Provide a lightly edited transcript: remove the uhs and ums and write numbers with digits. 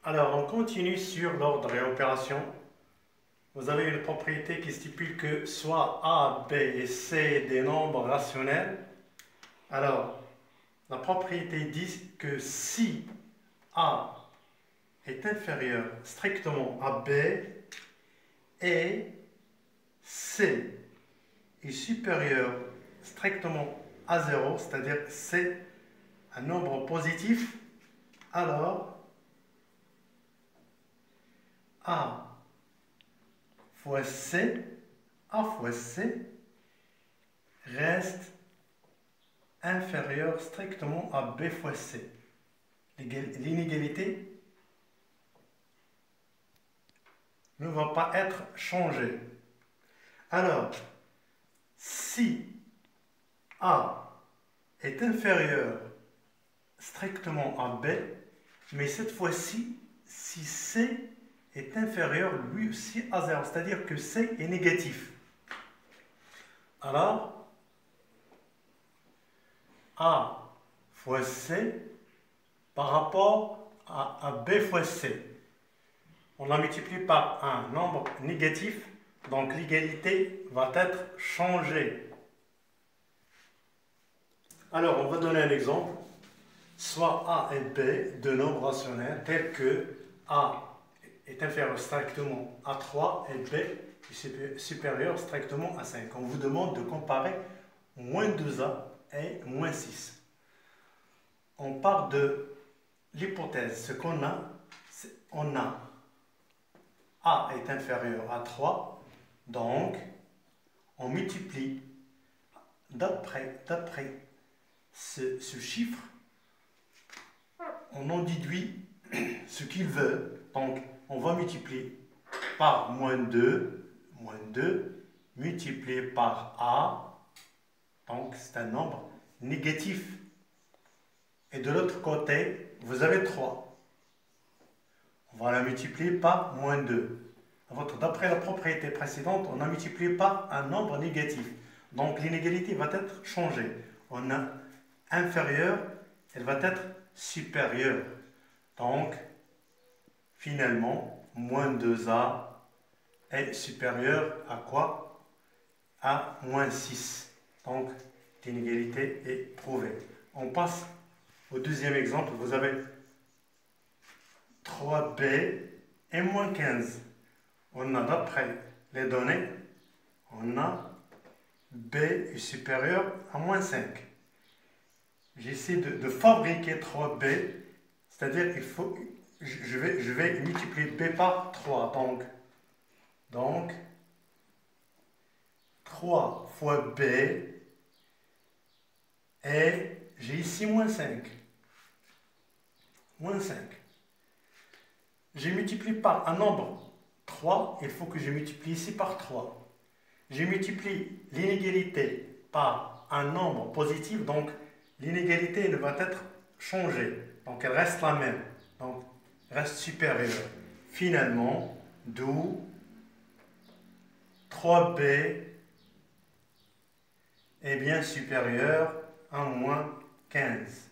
Alors, on continue sur l'ordre et opération. Vous avez une propriété qui stipule que soit A, B et C des nombres rationnels. Alors, la propriété dit que si A est inférieur strictement à B et C est supérieur strictement à 0, c'est-à-dire C un nombre positif, alors A fois C, A fois C reste inférieur strictement à B fois C. L'inégalité ne va pas être changée. Alors, si A est inférieur strictement à B, mais cette fois-ci, si C est inférieur lui aussi à 0, c'est-à-dire que C est négatif. Alors, A fois C par rapport à B fois C. On la multiplie par un nombre négatif, donc l'égalité va être changée. Alors, on va donner un exemple. Soit A et B, deux nombres rationnels, tels que A est inférieur strictement à 3 et B est supérieur strictement à 5. On vous demande de comparer moins 2A et moins 6. On part de l'hypothèse. Ce qu'on a, on a A est inférieur à 3, donc on multiplie d'après ce chiffre, on en déduit ce qu'il veut. Donc on va multiplier par moins 2 multiplié par A, donc c'est un nombre négatif. Et de l'autre côté, vous avez 3. On va la multiplier par moins 2. D'après la propriété précédente, on a multiplié par un nombre négatif. Donc l'inégalité va être changée. On a inférieur, elle va être supérieure. Donc, finalement, moins 2A est supérieur à quoi? À moins 6. Donc, l'inégalité est prouvée. On passe au deuxième exemple. Vous avez 3B et moins 15. On a, d'après les données, on a B est supérieur à moins 5. J'essaie de fabriquer 3B, c'est-à-dire je vais multiplier B par 3. Donc 3 fois B, et j'ai ici moins 5. Moins 5. J'ai multiplié par un nombre 3, il faut que je multiplie ici par 3. Je multiplie l'inégalité par un nombre positif, donc l'inégalité va être changée. Donc elle reste la même, donc reste supérieure. Finalement, d'où 3B est bien supérieur à moins 15.